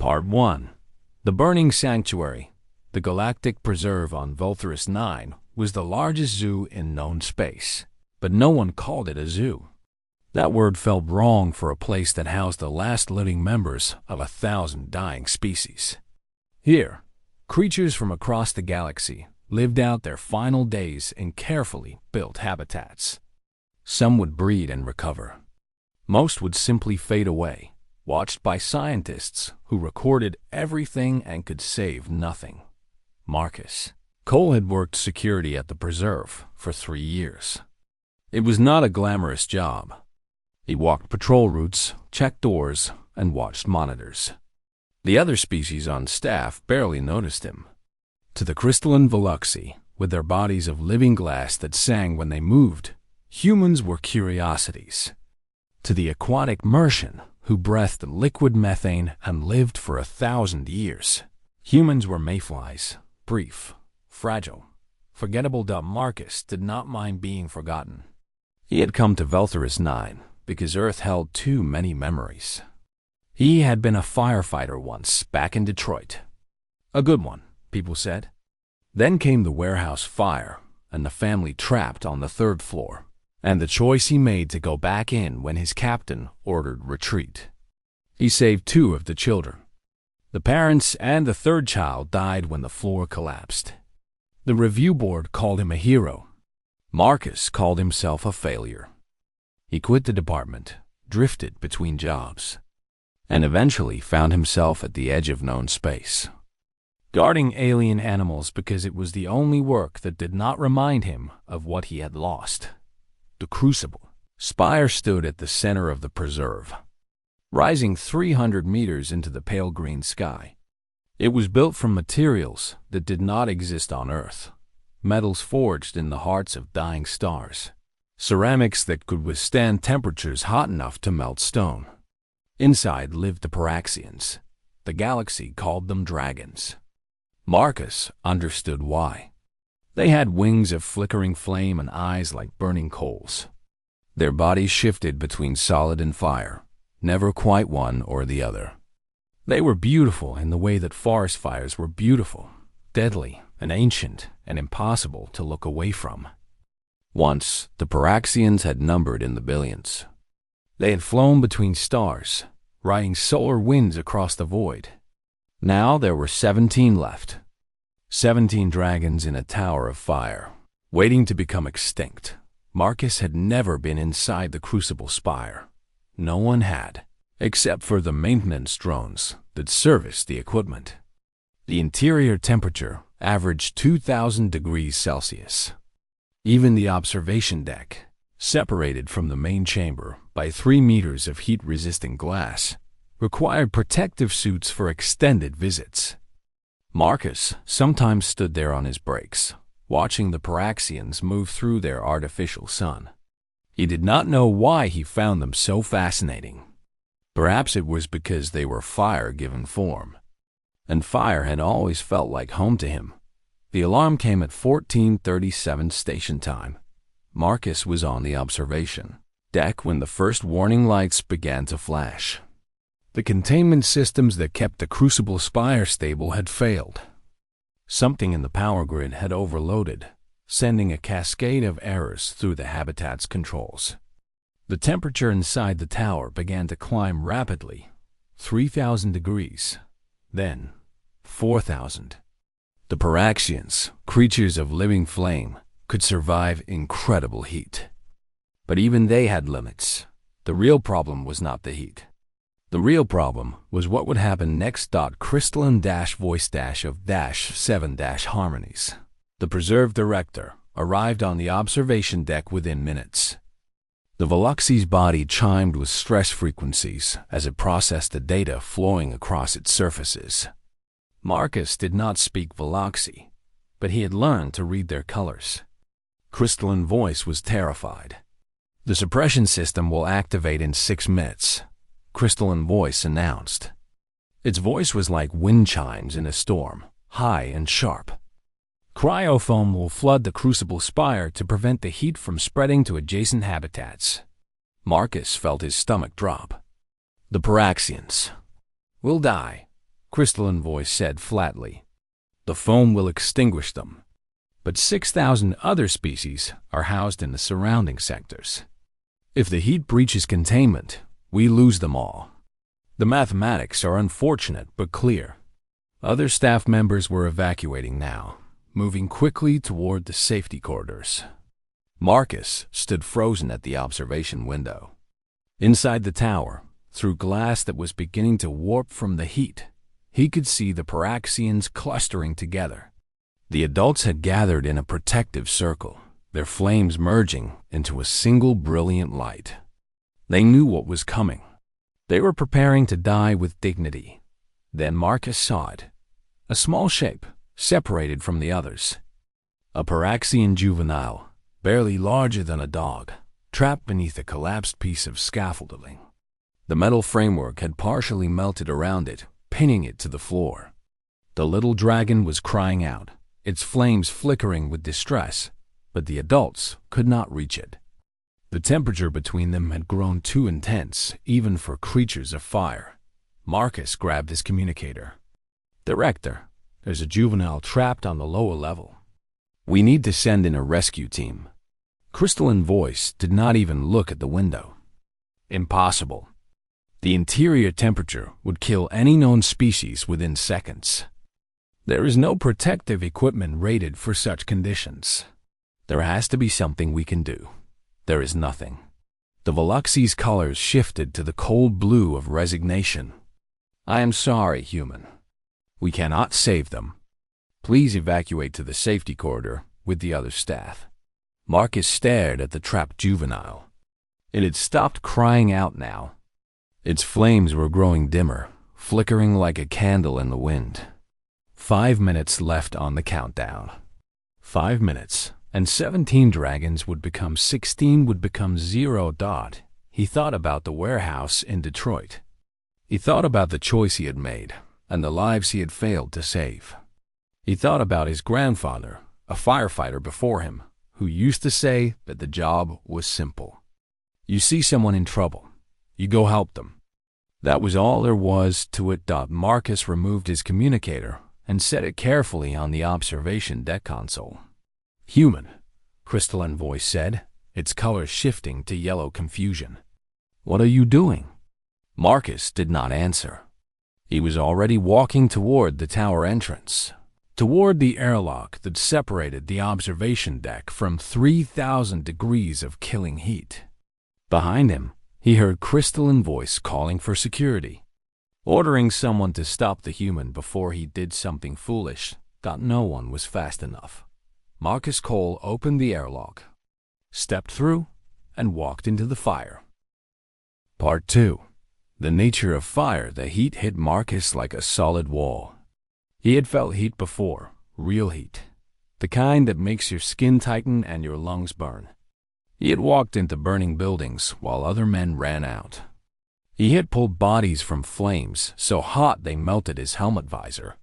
Part 1. The Burning Sanctuary. The Galactic Preserve on Vulturus 9 was the largest zoo in known space, but no one called it a zoo. That word felt wrong for a place that housed the last living members of 1,000 dying species. Here, creatures from across the galaxy lived out their final days in carefully built habitats. Some would breed and recover. Most would simply fade away, watched by scientists who recorded everything and could save nothing. Marcus. Cole had worked security at the preserve for 3 years. It was not a glamorous job. He walked patrol routes, checked doors, and watched monitors. The other species on staff barely noticed him. To the crystalline Veluxi, with their bodies of living glass that sang when they moved, humans were curiosities. To the aquatic Mercian, who breathed liquid methane and lived for 1,000 years, humans were mayflies, brief, fragile, forgettable. Marcus did not mind being forgotten. He had come to Vulturus 9 because Earth held too many memories. He had been a firefighter once back in Detroit. A good one, people said. Then came the warehouse fire and the family trapped on the 3rd floor, and the choice he made to go back in when his captain ordered retreat. He saved 2 of the children. The parents and the 3rd child died when the floor collapsed. The review board called him a hero. Marcus called himself a failure. He quit the department, drifted between jobs, and eventually found himself at the edge of known space, guarding alien animals because it was the only work that did not remind him of what he had lost. The Crucible spire stood at the center of the preserve, rising 300 meters into the pale green sky. It was built from materials that did not exist on Earth, metals forged in the hearts of dying stars, ceramics that could withstand temperatures hot enough to melt stone. Inside lived the Paraxians. The galaxy called them dragons. Marcus understood why. They had wings of flickering flame and eyes like burning coals. Their bodies shifted between solid and fire, never quite one or the other. They were beautiful in the way that forest fires were beautiful, deadly and ancient and impossible to look away from. Once, the Paraxians had numbered in the billions. They had flown between stars, riding solar winds across the void. Now there were 17 left. 17 dragons in a tower of fire, waiting to become extinct. Marcus had never been inside the Crucible Spire. No one had, except for the maintenance drones that serviced the equipment. The interior temperature averaged 2,000 degrees Celsius. Even the observation deck, separated from the main chamber by 3 meters of heat-resistant glass, required protective suits for extended visits. Marcus sometimes stood there on his breaks, watching the Paraxians move through their artificial sun. He did not know why he found them so fascinating. Perhaps it was because they were fire given form, and fire had always felt like home to him. The alarm came at 14:37 station time. Marcus was on the observation deck when the first warning lights began to flash. The containment systems that kept the Crucible Spire stable had failed. Something in the power grid had overloaded, sending a cascade of errors through the habitat's controls. The temperature inside the tower began to climb rapidly, 3,000 degrees, then 4,000. The Paraxians, creatures of living flame, could survive incredible heat. But even they had limits. The real problem was not the heat. The real problem was what would happen next. Crystalline-voice-of-7-harmonies. The preserve director arrived on the observation deck within minutes. The Veluxi's body chimed with stress frequencies as it processed the data flowing across its surfaces. Marcus did not speak Veluxi, but he had learned to read their colors. Crystalline Voice was terrified. The suppression system will activate in 6 minutes, Crystalline Voice announced. Its voice was like wind chimes in a storm, high and sharp. Cryofoam will flood the Crucible Spire to prevent the heat from spreading to adjacent habitats. Marcus felt his stomach drop. The Paraxians. We'll die. crystalline voice said flatly. The foam will extinguish them. But 6,000 other species are housed in the surrounding sectors. If the heat breaches containment, we lose them all. The mathematics are unfortunate but clear. Other staff members were evacuating now, moving quickly toward the safety corridors. Marcus stood frozen at the observation window. Inside the tower, through glass that was beginning to warp from the heat, he could see the Paraxians clustering together. The adults had gathered in a protective circle, their flames merging into a single brilliant light. They knew what was coming. They were preparing to die with dignity. Then Marcus saw it. A small shape, separated from the others. A Paraxian juvenile, barely larger than a dog, trapped beneath a collapsed piece of scaffolding. The metal framework had partially melted around it, pinning it to the floor. The little dragon was crying out, its flames flickering with distress, but the adults could not reach it. The temperature between them had grown too intense, even for creatures of fire. Marcus grabbed his communicator. Director, there's a juvenile trapped on the lower level. We need to send in a rescue team. Crystalline voice did not even look at the window. Impossible. The interior temperature would kill any known species within seconds. There is no protective equipment rated for such conditions. There has to be something we can do. There is nothing. The Veluxi's colors shifted to the cold blue of resignation. I am sorry, human. We cannot save them. Please evacuate to the safety corridor with the other staff. Marcus stared at the trapped juvenile. It had stopped crying out now. Its flames were growing dimmer, flickering like a candle in the wind. 5 minutes left on the countdown. 5 minutes, and 17 dragons would become 16 would become 0. He thought about the warehouse in Detroit. He thought about the choice he had made and the lives he had failed to save. He thought about his grandfather, a firefighter before him, who used to say that the job was simple. You see someone in trouble, you go help them. That was all there was to it. Marcus removed his communicator and set it carefully on the observation deck console. Human, crystalline voice said, its color shifting to yellow confusion. What are you doing? Marcus did not answer. He was already walking toward the tower entrance, toward the airlock that separated the observation deck from 3,000 degrees of killing heat. Behind him, he heard crystalline voice calling for security, ordering someone to stop the human before he did something foolish. No one was fast enough. Marcus Cole opened the airlock, stepped through, and walked into the fire. Part 2. The nature of fire. The heat hit Marcus like a solid wall. He had felt heat before, real heat, the kind that makes your skin tighten and your lungs burn. He had walked into burning buildings while other men ran out. He had pulled bodies from flames so hot they melted his helmet visor.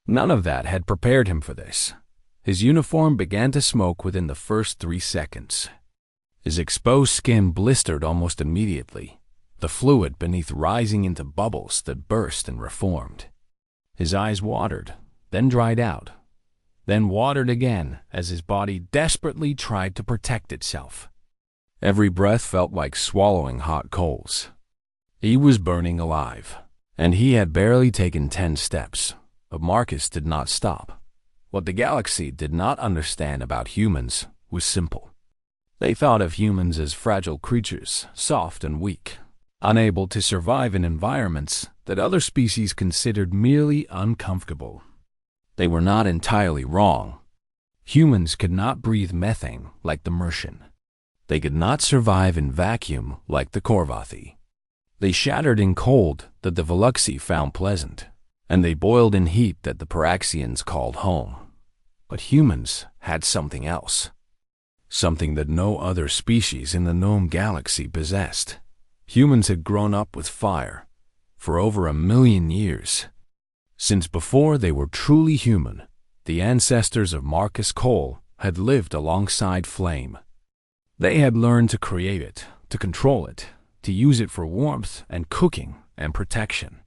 None of that had prepared him for this. His uniform began to smoke within the first 3 seconds. His exposed skin blistered almost immediately, the fluid beneath rising into bubbles that burst and reformed. His eyes watered, then dried out, then watered again as his body desperately tried to protect itself. Every breath felt like swallowing hot coals. He was burning alive, and he had barely taken 10 steps, but Marcus did not stop. What the galaxy did not understand about humans was simple. They thought of humans as fragile creatures, soft and weak, unable to survive in environments that other species considered merely uncomfortable. They were not entirely wrong. Humans could not breathe methane like the Martian. They could not survive in vacuum like the Korvathi. They shattered in cold that the Veluxi found pleasant, and they boiled in heat that the Paraxians called home. But humans had something else, something that no other species in the known galaxy possessed. Humans had grown up with fire for over 1 million years. Since before they were truly human, the ancestors of Marcus Cole had lived alongside flame. They had learned to create it, to control it, to use it for warmth and cooking and protection.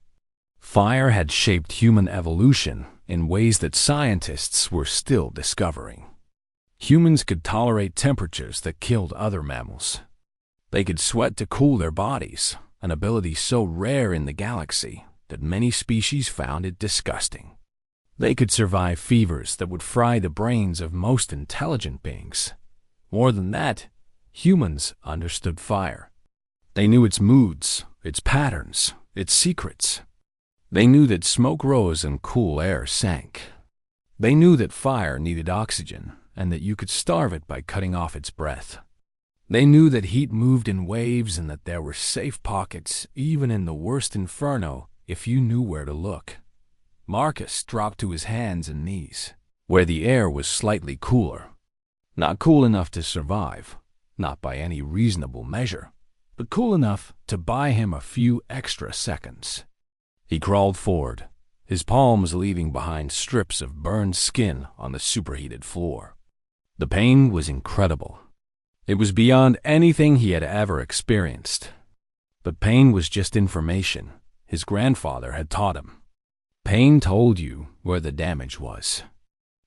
Fire had shaped human evolution in ways that scientists were still discovering. Humans could tolerate temperatures that killed other mammals. They could sweat to cool their bodies, an ability so rare in the galaxy that many species found it disgusting. They could survive fevers that would fry the brains of most intelligent beings. More than that, humans understood fire. They knew its moods, its patterns, its secrets. They knew that smoke rose and cool air sank. They knew that fire needed oxygen and that you could starve it by cutting off its breath. They knew that heat moved in waves and that there were safe pockets even in the worst inferno if you knew where to look. Marcus dropped to his hands and knees, where the air was slightly cooler. Not cool enough to survive, not by any reasonable measure, but cool enough to buy him a few extra seconds. He crawled forward, his palms leaving behind strips of burned skin on the superheated floor. The pain was incredible. It was beyond anything he had ever experienced. But pain was just information his grandfather had taught him. Pain told you where the damage was.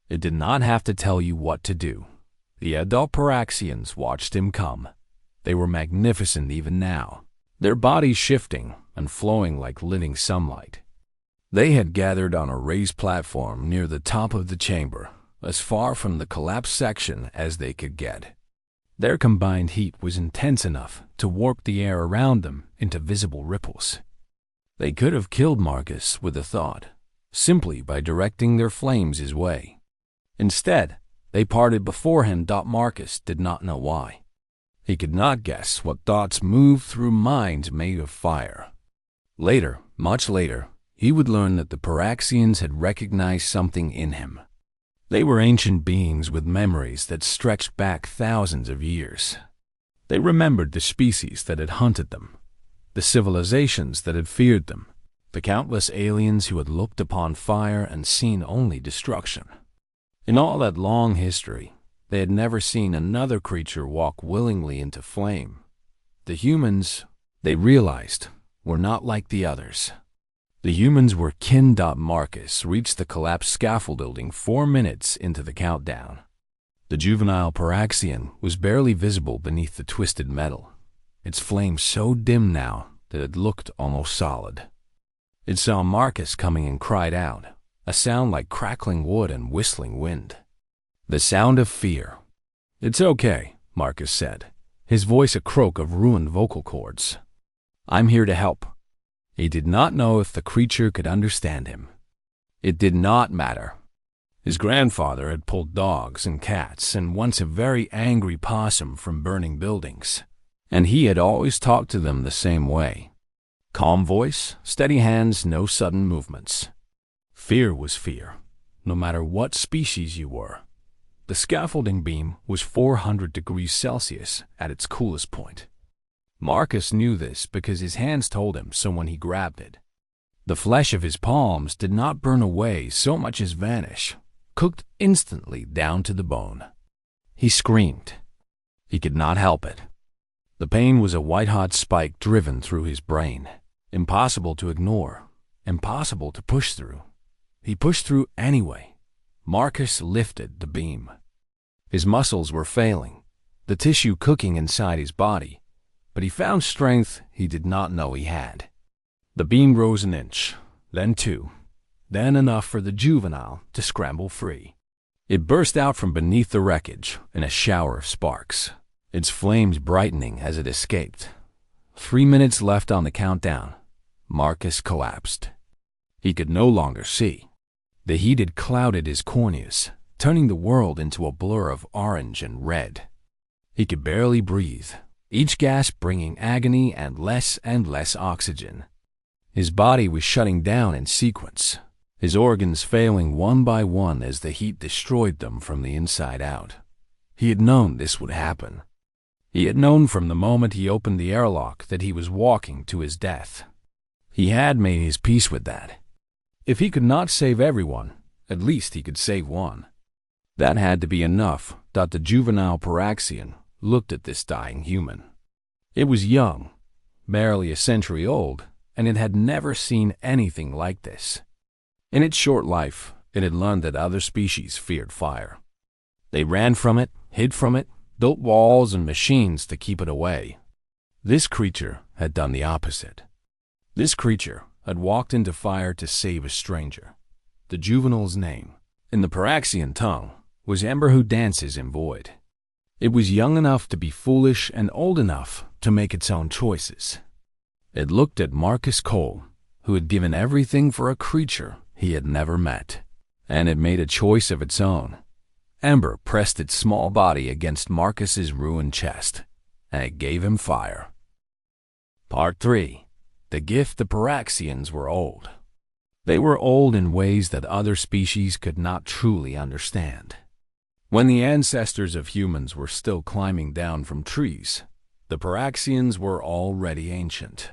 It did not have to tell you what to do. The adult Paraxians watched him come. They were magnificent even now, their bodies shifting and flowing like living sunlight. They had gathered on a raised platform near the top of the chamber, as far from the collapsed section as they could get. Their combined heat was intense enough to warp the air around them into visible ripples. They could have killed Marcus with a thought, simply by directing their flames his way. Instead, they parted beforehand. Marcus did not know why. He could not guess what thoughts moved through minds made of fire. Later, much later, he would learn that the Paraxians had recognized something in him. They were ancient beings with memories that stretched back thousands of years. They remembered the species that had hunted them, the civilizations that had feared them, the countless aliens who had looked upon fire and seen only destruction. In all that long history, they had never seen another creature walk willingly into flame. The humans, they realized, were not like the others. The humans were kin. Marcus reached the collapsed scaffolding 4 minutes into the countdown. The juvenile Paraxian was barely visible beneath the twisted metal, its flame so dim now that it looked almost solid. It saw Marcus coming and cried out, a sound like crackling wood and whistling wind. The sound of fear. "It's okay," Marcus said, his voice a croak of ruined vocal cords. "I'm here to help." He did not know if the creature could understand him. It did not matter. His grandfather had pulled dogs and cats and once a very angry possum from burning buildings, and he had always talked to them the same way. Calm voice, steady hands, no sudden movements. Fear was fear, no matter what species you were. The scaffolding beam was 400 degrees Celsius at its coolest point. Marcus knew this because his hands told him so when he grabbed it. The flesh of his palms did not burn away so much as vanish, cooked instantly down to the bone. He screamed. He could not help it. The pain was a white-hot spike driven through his brain, impossible to ignore, impossible to push through. He pushed through anyway. Marcus lifted the beam. His muscles were failing, the tissue cooking inside his body, but he found strength he did not know he had. The beam rose an inch, then 2, then enough for the juvenile to scramble free. It burst out from beneath the wreckage in a shower of sparks, its flames brightening as it escaped. 3 minutes left on the countdown. Marcus collapsed. He could no longer see. The heat had clouded his corneas, turning the world into a blur of orange and red. He could barely breathe, each gasp bringing agony and less oxygen. His body was shutting down in sequence, his organs failing one by one as the heat destroyed them from the inside out. He had known this would happen. He had known from the moment he opened the airlock that he was walking to his death. He had made his peace with that. If he could not save everyone, at least he could save one. That had to be enough. The juvenile Paraxian looked at this dying human. It was young, barely a century old, and it had never seen anything like this. In its short life, it had learned that other species feared fire. They ran from it, hid from it, built walls and machines to keep it away. This creature had done the opposite. This creature had walked into fire to save a stranger. The juvenile's name, in the Paraxian tongue, was Ember Who Dances in Void. It was young enough to be foolish and old enough to make its own choices. It looked at Marcus Cole, who had given everything for a creature he had never met, and it made a choice of its own. Ember pressed its small body against Marcus's ruined chest, and it gave him fire. Part 3. The Gift. The Paraxians were old. They were old in ways that other species could not truly understand. When the ancestors of humans were still climbing down from trees, the Paraxians were already ancient.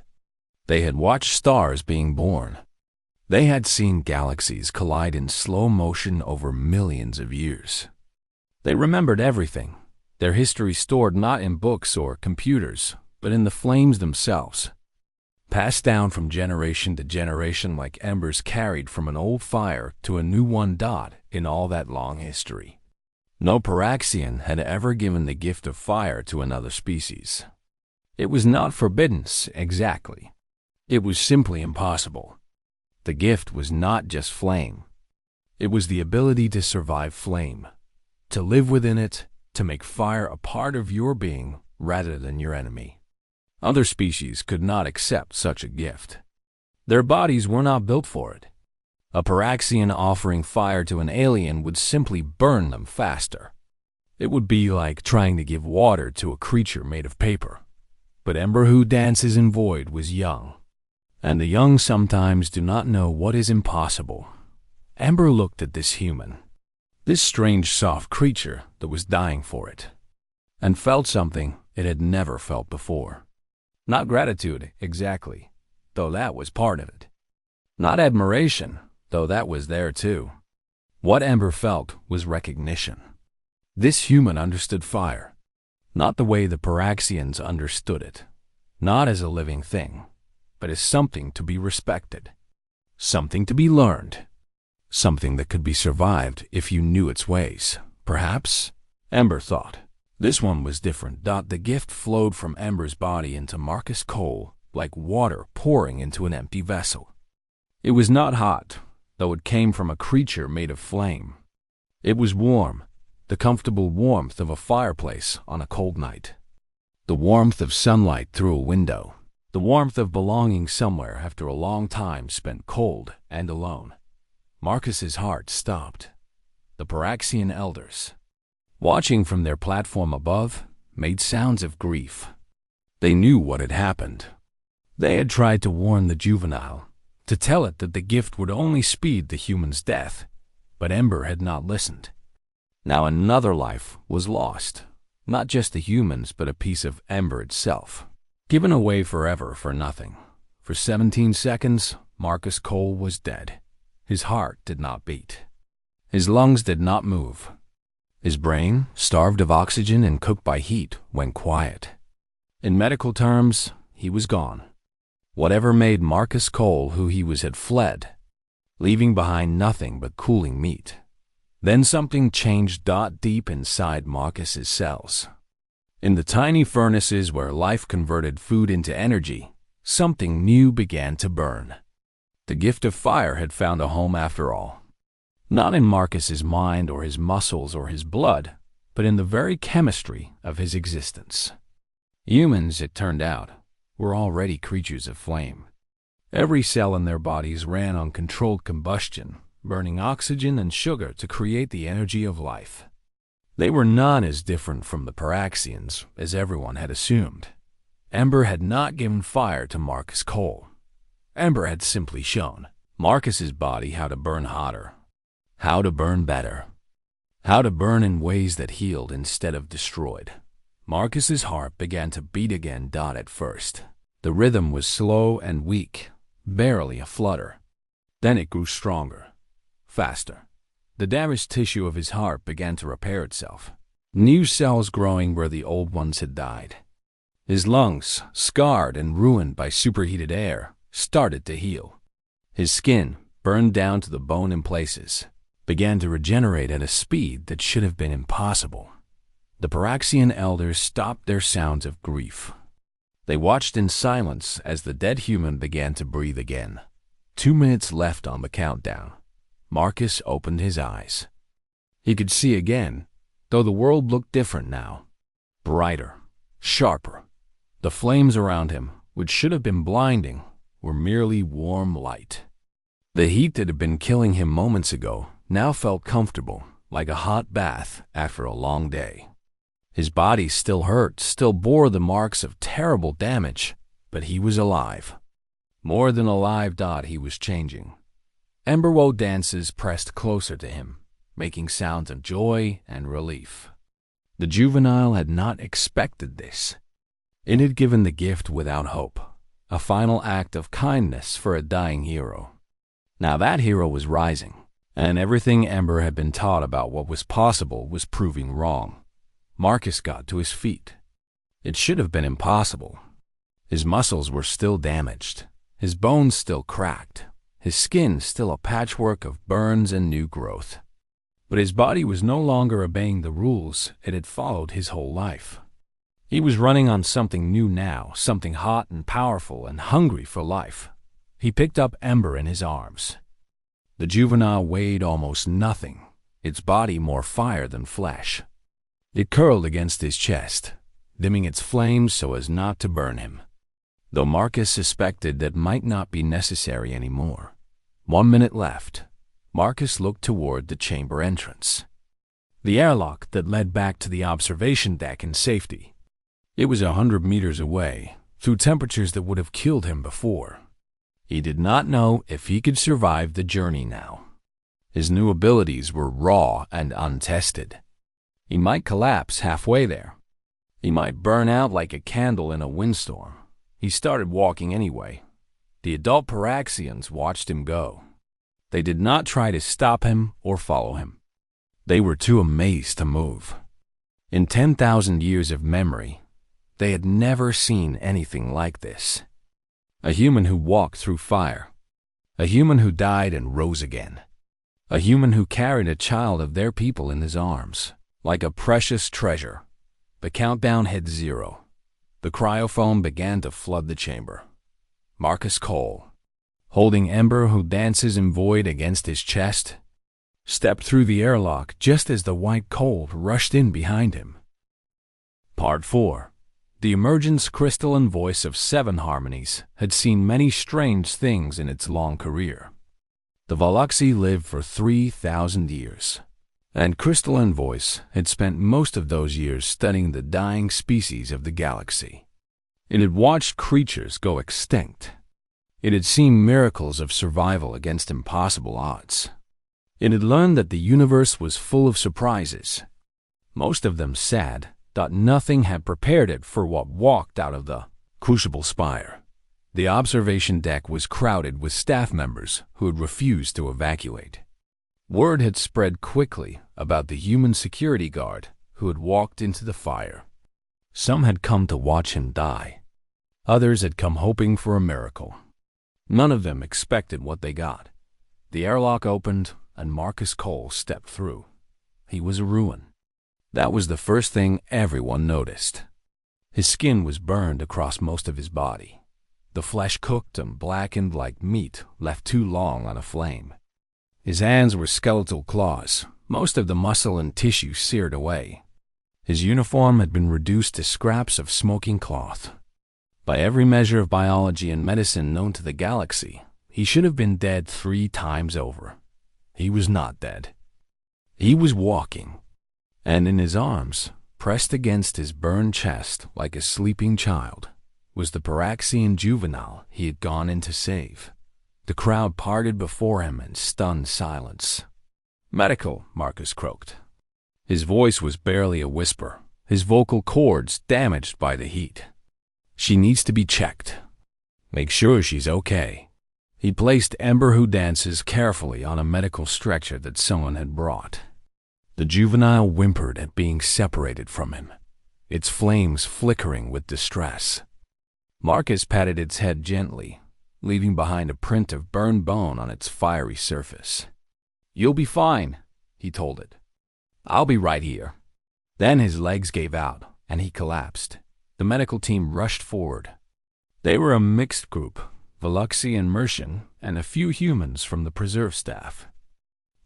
They had watched stars being born. They had seen galaxies collide in slow motion over millions of years. They remembered everything, their history stored not in books or computers, but in the flames themselves, passed down from generation to generation like embers carried from an old fire to a new one. In all that long history, no Paraxian had ever given the gift of fire to another species. It was not forbidden, exactly. It was simply impossible. The gift was not just flame. It was the ability to survive flame, to live within it, to make fire a part of your being rather than your enemy. Other species could not accept such a gift. Their bodies were not built for it. A Paraxian offering fire to an alien would simply burn them faster. It would be like trying to give water to a creature made of paper. But Ember Who Dances in Void was young, and the young sometimes do not know what is impossible. Ember looked at this human, this strange soft creature that was dying for it, and felt something it had never felt before. Not gratitude, exactly, though that was part of it. Not admiration, though that was there too. What Ember felt was recognition. This human understood fire, not the way the Paraxians understood it, not as a living thing, but as something to be respected, something to be learned, something that could be survived if you knew its ways. Perhaps, Ember thought, this one was different. The gift flowed from Ember's body into Marcus Cole like water pouring into an empty vessel. It was not hot, though it came from a creature made of flame. It was warm, the comfortable warmth of a fireplace on a cold night, the warmth of sunlight through a window, the warmth of belonging somewhere after a long time spent cold and alone. Marcus's heart stopped. The Paraxian elders, watching from their platform above, made sounds of grief. They knew what had happened. They had tried to warn the juvenile, to tell it that the gift would only speed the human's death, but Ember had not listened. Now another life was lost, not just the humans but a piece of Ember itself, given away forever for nothing. For 17 seconds, Marcus Cole was dead. His heart did not beat. His lungs did not move. His brain, starved of oxygen and cooked by heat, went quiet. In medical terms, he was gone. Whatever made Marcus Cole who he was had fled, leaving behind nothing but cooling meat. Then something changed. Deep inside Marcus's cells, in the tiny furnaces where life converted food into energy, something new began to burn. The gift of fire had found a home after all. Not in Marcus's mind or his muscles or his blood, but in the very chemistry of his existence. Humans, it turned out, were already creatures of flame. Every cell in their bodies ran on controlled combustion, burning oxygen and sugar to create the energy of life. They were not as different from the Paraxians as everyone had assumed. Ember had not given fire to Marcus Cole. Ember had simply shown Marcus's body how to burn hotter, how to burn better, how to burn in ways that healed instead of destroyed. Marcus's heart began to beat again. At first, the rhythm was slow and weak, barely a flutter. Then it grew stronger, faster. The damaged tissue of his heart began to repair itself, new cells growing where the old ones had died. His lungs, scarred and ruined by superheated air, started to heal. His skin, burned down to the bone in places, began to regenerate at a speed that should have been impossible. The Paraxian elders stopped their sounds of grief. They watched in silence as the dead human began to breathe again. 2 minutes left on the countdown. Marcus opened his eyes. He could see again, though the world looked different now. Brighter, sharper. The flames around him, which should have been blinding, were merely warm light. The heat that had been killing him moments ago now felt comfortable, like a hot bath after a long day. His body still hurt, still bore the marks of terrible damage, but he was alive. More than alive, he was changing. Emberwoe dances pressed closer to him, making sounds of joy and relief. The juvenile had not expected this. It had given the gift without hope, a final act of kindness for a dying hero. Now that hero was rising, and everything Ember had been taught about what was possible was proving wrong. Marcus got to his feet. It should have been impossible. His muscles were still damaged, his bones still cracked, his skin still a patchwork of burns and new growth. But his body was no longer obeying the rules it had followed his whole life. He was running on something new now, something hot and powerful and hungry for life. He picked up Ember in his arms. The juvenile weighed almost nothing, its body more fire than flesh. It curled against his chest, dimming its flames so as not to burn him, though Marcus suspected that might not be necessary anymore. 1 minute left. Marcus looked toward the chamber entrance, the airlock that led back to the observation deck in safety. It was 100 meters away, through temperatures that would have killed him before. He did not know if he could survive the journey now. His new abilities were raw and untested. He might collapse halfway there. He might burn out like a candle in a windstorm. He started walking anyway. The adult Paraxians watched him go. They did not try to stop him or follow him. They were too amazed to move. In 10,000 years of memory, they had never seen anything like this. A human who walked through fire. A human who died and rose again. A human who carried a child of their people in his arms, like a precious treasure. The countdown hit 0. The cryofoam began to flood the chamber. Marcus Cole, holding Ember who dances in void against his chest, stepped through the airlock just as the white cold rushed in behind him. Part 4. The emergence crystalline voice of 7 harmonies had seen many strange things in its long career. The Veloxi lived for 3,000 years, and crystalline voice had spent most of those years studying the dying species of the galaxy. It had watched creatures go extinct. It had seen miracles of survival against impossible odds. It had learned that the universe was full of surprises, most of them sad, that nothing had prepared it for what walked out of the crucible spire. The observation deck was crowded with staff members who had refused to evacuate. Word had spread quickly about the human security guard who had walked into the fire. Some had come to watch him die. Others had come hoping for a miracle. None of them expected what they got. The airlock opened, and Marcus Cole stepped through. He was a ruin. That was the first thing everyone noticed. His skin was burned across most of his body. The flesh cooked and blackened like meat left too long on a flame. His hands were skeletal claws, most of the muscle and tissue seared away. His uniform had been reduced to scraps of smoking cloth. By every measure of biology and medicine known to the galaxy, he should have been dead 3 times over. He was not dead. He was walking. And in his arms, pressed against his burned chest like a sleeping child, was the Paraxian juvenile he had gone in to save. The crowd parted before him in stunned silence. "Medical," Marcus croaked. His voice was barely a whisper, his vocal cords damaged by the heat. "She needs to be checked. Make sure she's okay." He placed Ember who dances carefully on a medical stretcher that someone had brought. The juvenile whimpered at being separated from him, its flames flickering with distress. Marcus patted its head gently, leaving behind a print of burned bone on its fiery surface. "You'll be fine," he told it. "I'll be right here." Then his legs gave out, and he collapsed. The medical team rushed forward. They were a mixed group, Veluxi and Mercian, and a few humans from the preserve staff.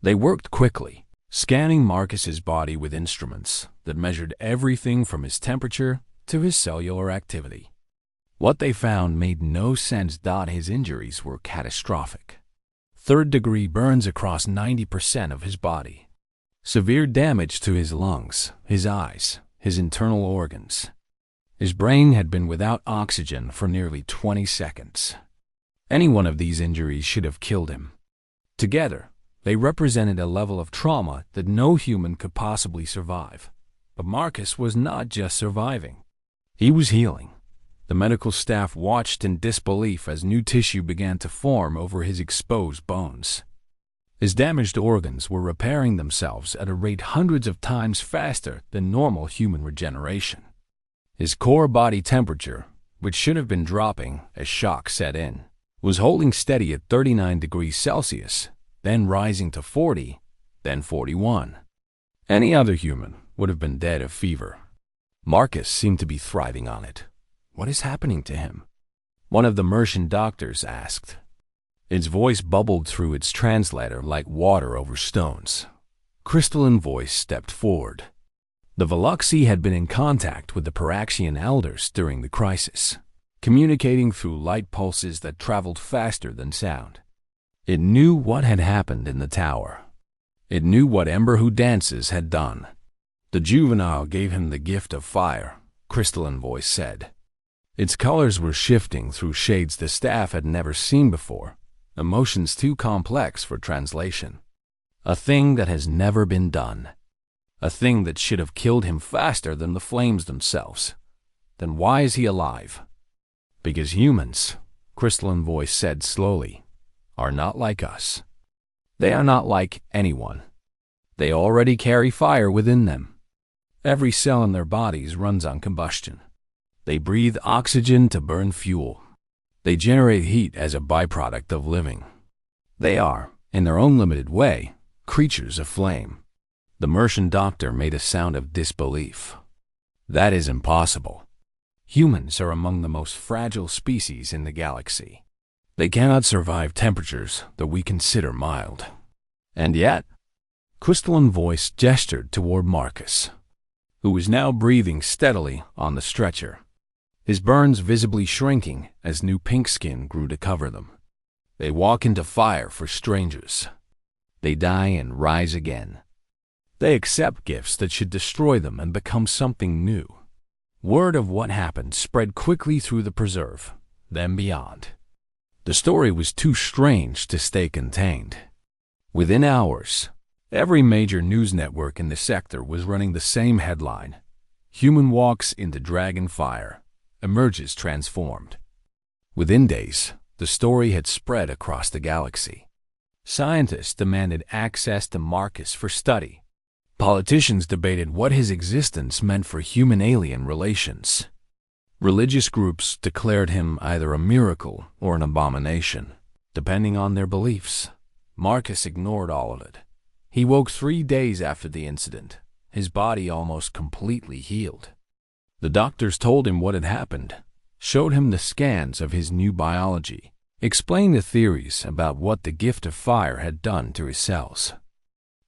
They worked quickly, scanning Marcus's body with instruments that measured everything from his temperature to his cellular activity. What they found made no sense. His injuries were catastrophic. Third-degree burns across 90% of his body. Severe damage to his lungs, his eyes, his internal organs. His brain had been without oxygen for nearly 20 seconds. Any one of these injuries should have killed him. Together, they represented a level of trauma that no human could possibly survive. But Marcus was not just surviving. He was healing. The medical staff watched in disbelief as new tissue began to form over his exposed bones. His damaged organs were repairing themselves at a rate hundreds of times faster than normal human regeneration. His core body temperature, which should have been dropping as shock set in, was holding steady at 39 degrees Celsius, then rising to 40, then 41. Any other human would have been dead of fever. Marcus seemed to be thriving on it. "What is happening to him?" one of the Mercian doctors asked. Its voice bubbled through its translator like water over stones. Crystalline voice stepped forward. The Veluxi had been in contact with the Paraxian elders during the crisis, communicating through light pulses that traveled faster than sound. It knew what had happened in the tower. It knew what Ember Who Dances had done. "The juvenile gave him the gift of fire," Crystalline voice said. Its colors were shifting through shades the staff had never seen before, emotions too complex for translation. A thing that has never been done. A thing that should have killed him faster than the flames themselves. Then why is he alive? "Because humans," Crystalline voice said slowly, "are not like us. They are not like anyone. They already carry fire within them. Every cell in their bodies runs on combustion. They breathe oxygen to burn fuel. They generate heat as a byproduct of living. They are, in their own limited way, creatures of flame." The Mercian doctor made a sound of disbelief. "That is impossible. Humans are among the most fragile species in the galaxy. They cannot survive temperatures that we consider mild. And yet," Crystalline voice gestured toward Marcus, who was now breathing steadily on the stretcher, his burns visibly shrinking as new pink skin grew to cover them. "They walk into fire for strangers. They die and rise again. They accept gifts that should destroy them and become something new." Word of what happened spread quickly through the preserve, then beyond. The story was too strange to stay contained. Within hours, every major news network in the sector was running the same headline: "Human walks into dragon fire, emerges transformed." Within days, the story had spread across the galaxy. Scientists demanded access to Marcus for study. Politicians debated what his existence meant for human-alien relations. Religious groups declared him either a miracle or an abomination, depending on their beliefs. Marcus ignored all of it. He woke 3 days after the incident, his body almost completely healed. The doctors told him what had happened, showed him the scans of his new biology, explained the theories about what the gift of fire had done to his cells.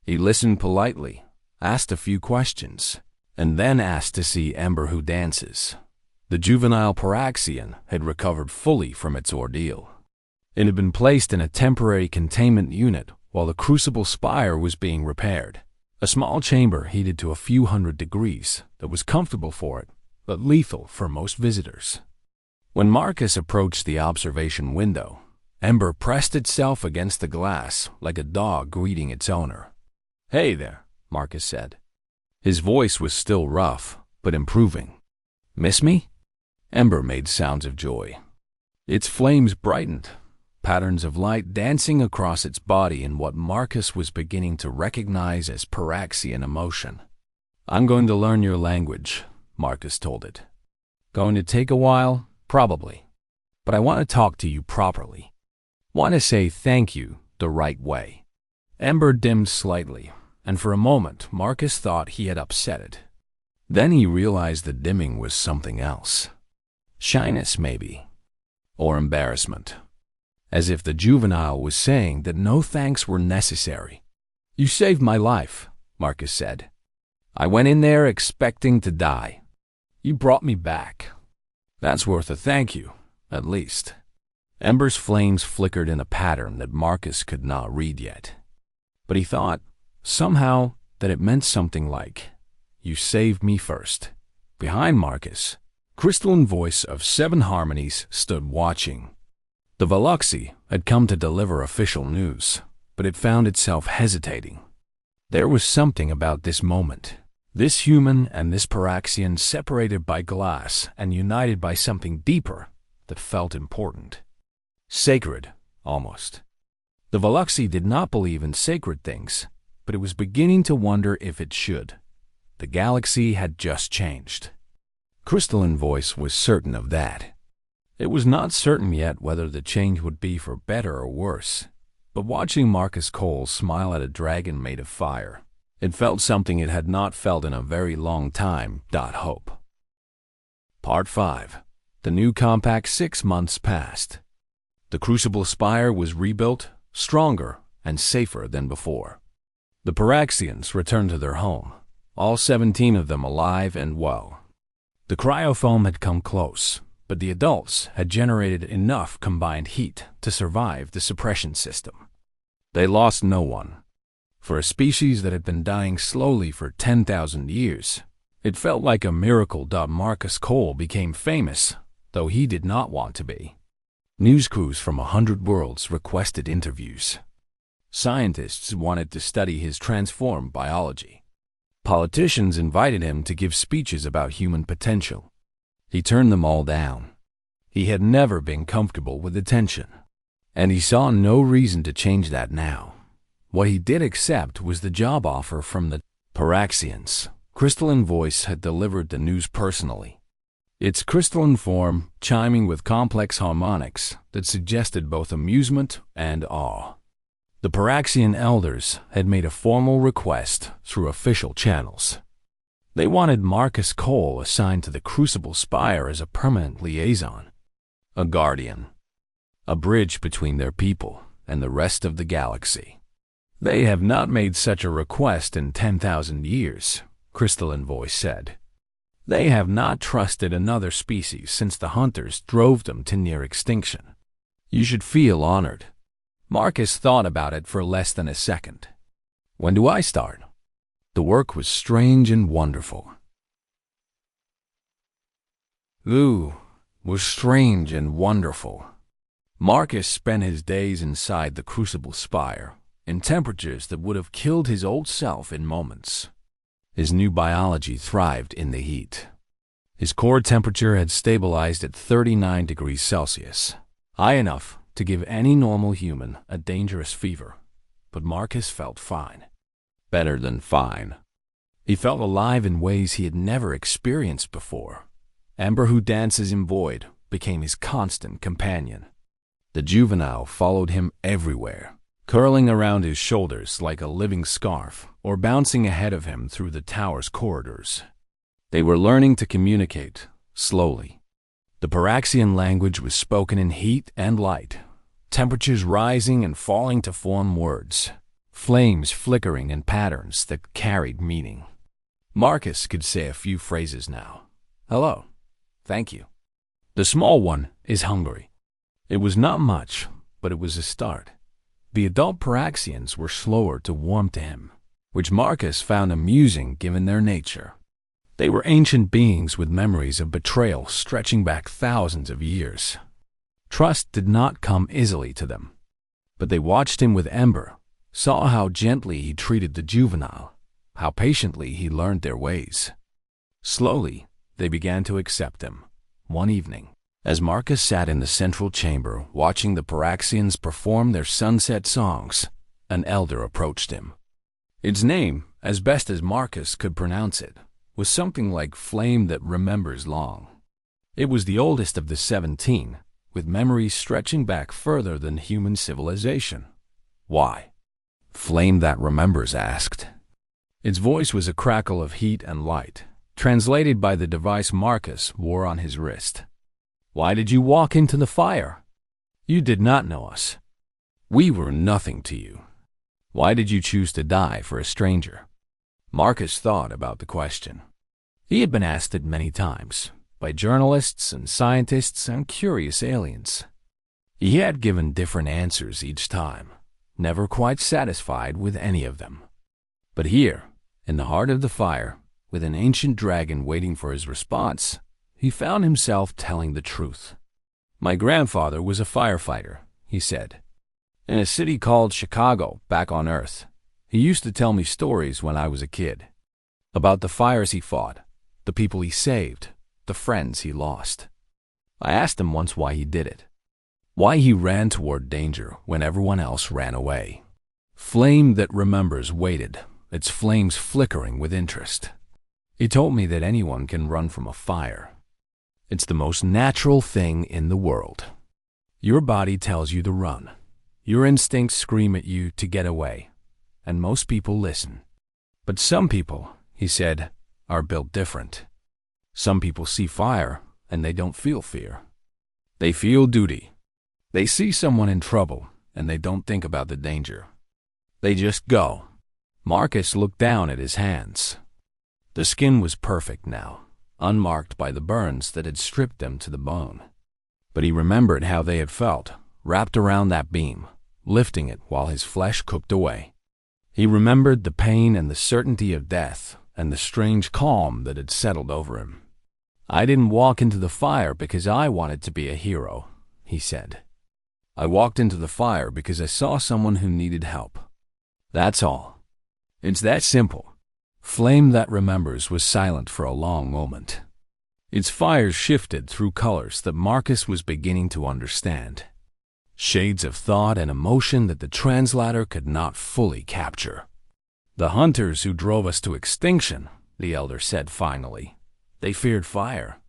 He listened politely, asked a few questions, and then asked to see Ember Who Dances. The juvenile Paraxian had recovered fully from its ordeal. It had been placed in a temporary containment unit while the crucible spire was being repaired, a small chamber heated to a few hundred degrees that was comfortable for it, but lethal for most visitors. When Marcus approached the observation window, Ember pressed itself against the glass like a dog greeting its owner. "Hey there," Marcus said. His voice was still rough, but improving. "Miss me?" Ember made sounds of joy. Its flames brightened, patterns of light dancing across its body in what Marcus was beginning to recognize as Paraxian emotion. "I'm going to learn your language," Marcus told it. "Going to take a while? Probably. but I want to talk to you properly. Want to say thank you the right way." Ember dimmed slightly, and for a moment Marcus thought he had upset it. Then he realized the dimming was something else. Shyness, maybe. Or embarrassment. As if the juvenile was saying that no thanks were necessary. "You saved my life," Marcus said. "I went in there expecting to die. You brought me back. That's worth a thank you, at least." Ember's flames flickered in a pattern that Marcus could not read yet. But he thought, somehow, that it meant something like, "You saved me first." Behind Marcus, crystalline voice of 7 harmonies stood watching. The Veluxy had come to deliver official news, but it found itself hesitating. There was something about this moment. This human and this Paraxian separated by glass and united by something deeper that felt important. Sacred, almost. The Veluxy did not believe in sacred things, but it was beginning to wonder if it should. The galaxy had just changed. Crystalline voice was certain of that. It was not certain yet whether the change would be for better or worse, but watching Marcus Cole smile at a dragon made of fire, it felt something it had not felt in a very long time. Hope. Part 5. The new compact 6 months passed. The Crucible Spire was rebuilt, stronger and safer than before. The Paraxians returned to their home, all 17 of them alive and well. The cryofoam had come close, but the adults had generated enough combined heat to survive the suppression system. They lost no one. For a species that had been dying slowly for 10,000 years, it felt like a miracle. Marcus Cole became famous, though he did not want to be. News crews from 100 worlds requested interviews. Scientists wanted to study his transformed biology. Politicians invited him to give speeches about human potential. He turned them all down. He had never been comfortable with attention, and he saw no reason to change that now. What he did accept was the job offer from the Paraxians. Crystalline voice had delivered the news personally. Its crystalline form chiming with complex harmonics that suggested both amusement and awe. The Paraxian elders had made a formal request through official channels. They wanted Marcus Cole assigned to the Crucible Spire as a permanent liaison, a guardian, a bridge between their people and the rest of the galaxy. "They have not made such a request in 10,000 years, Crystalline Voice said. "They have not trusted another species since the hunters drove them to near extinction. You should feel honored." Marcus thought about it for less than a second. "When do I start?" The work was strange and wonderful. Was strange and wonderful. Marcus spent his days inside the Crucible Spire, in temperatures that would have killed his old self in moments. His new biology thrived in the heat. His core temperature had stabilized at 39 degrees Celsius, high enough to give any normal human a dangerous fever, but Marcus felt fine. Better than fine. He felt alive in ways he had never experienced before. Ember, who dances in void, became his constant companion. The juvenile followed him everywhere, curling around his shoulders like a living scarf or bouncing ahead of him through the tower's corridors. They were learning to communicate, slowly. The Paraxian language was spoken in heat and light, temperatures rising and falling to form words, flames flickering in patterns that carried meaning. Marcus could say a few phrases now. "Hello. Thank you." The small one is hungry. It was not much, but it was a start. The adult Paraxians were slower to warm to him, which Marcus found amusing given their nature. They were ancient beings with memories of betrayal stretching back thousands of years. Trust did not come easily to them, but they watched him with Ember, saw how gently he treated the juvenile, how patiently he learned their ways. Slowly, they began to accept him. One evening, as Marcus sat in the central chamber watching the Paraxians perform their sunset songs, an elder approached him. Its name, as best as Marcus could pronounce it, was something like Flame That Remembers Long. It was the oldest of the 17, with memories stretching back further than human civilization. "Why?" Flame That Remembers asked. Its voice was a crackle of heat and light, translated by the device Marcus wore on his wrist. "Why did you walk into the fire? You did not know us. We were nothing to you. Why did you choose to die for a stranger?" Marcus thought about the question. He had been asked it many times, by journalists and scientists and curious aliens. He had given different answers each time, never quite satisfied with any of them. But here, in the heart of the fire, with an ancient dragon waiting for his response, he found himself telling the truth. "My grandfather was a firefighter," he said, "in a city called Chicago, back on Earth. He used to tell me stories when I was a kid, about the fires he fought, the people he saved, the friends he lost. I asked him once why he did it, why he ran toward danger when everyone else ran away." Flame That Remembers waited, its flames flickering with interest. "He told me that anyone can run from a fire. It's the most natural thing in the world. Your body tells you to run. Your instincts scream at you to get away, and most people listen. But some people," he said, "are built different. Some people see fire and they don't feel fear. They feel duty. They see someone in trouble and they don't think about the danger. They just go." Marcus looked down at his hands. The skin was perfect now, unmarked by the burns that had stripped them to the bone. But he remembered how they had felt, wrapped around that beam, lifting it while his flesh cooked away. He remembered the pain and the certainty of death and the strange calm that had settled over him. "I didn't walk into the fire because I wanted to be a hero," he said. "I walked into the fire because I saw someone who needed help. That's all. It's that simple." Flame That Remembers was silent for a long moment. Its fires shifted through colors that Marcus was beginning to understand. Shades of thought and emotion that the translator could not fully capture. "The hunters who drove us to extinction," the elder said finally. "They feared fire.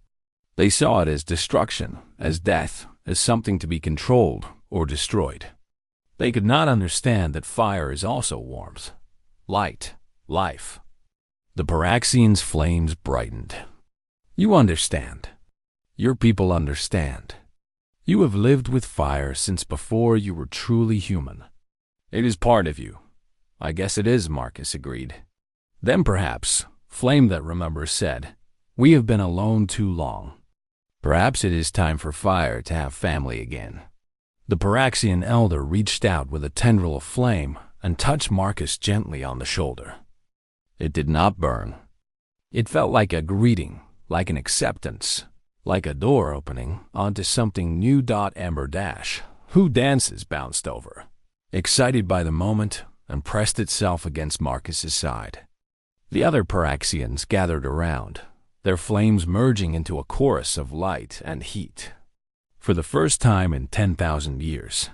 They saw it as destruction, as death, as something to be controlled or destroyed. They could not understand that fire is also warmth, light, life." The Paraxian's flames brightened. "You understand. Your people understand. You have lived with fire since before you were truly human. It is part of you." "I guess it is," Marcus agreed. "Then perhaps," Flame That Remembers said, "we have been alone too long. Perhaps it is time for fire to have family again." The Paraxian elder reached out with a tendril of flame and touched Marcus gently on the shoulder. It did not burn. It felt like a greeting, like an acceptance, like a door opening onto something new. Ember Dash, who dances, bounced over, excited by the moment, and pressed itself against Marcus's side. The other Paraxians gathered around, their flames merging into a chorus of light and heat. For the first time in 10,000 years,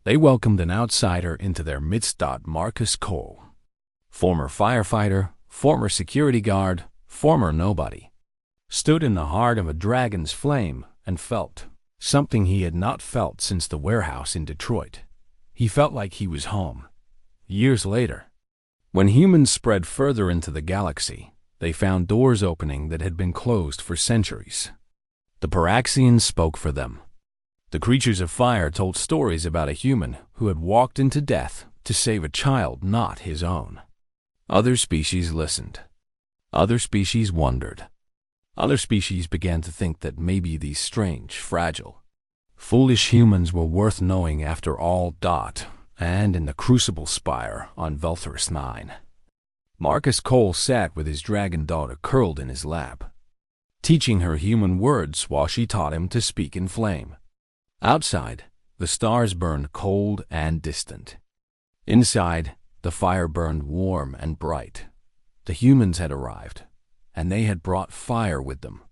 they welcomed an outsider into their midst. Marcus Cole, former firefighter, former security guard, former nobody, stood in the heart of a dragon's flame and felt something he had not felt since the warehouse in Detroit. He felt like he was home. Years later, when humans spread further into the galaxy, they found doors opening that had been closed for centuries. The Paraxians spoke for them. The creatures of fire told stories about a human who had walked into death to save a child not his own. Other species listened. Other species wondered. Other species began to think that maybe these strange, fragile, foolish humans were worth knowing after all. And in the Crucible Spire on Vulthurus 9, Marcus Cole sat with his dragon daughter curled in his lap, teaching her human words while she taught him to speak in flame. Outside, the stars burned cold and distant. Inside, the fire burned warm and bright. The humans had arrived, and they had brought fire with them.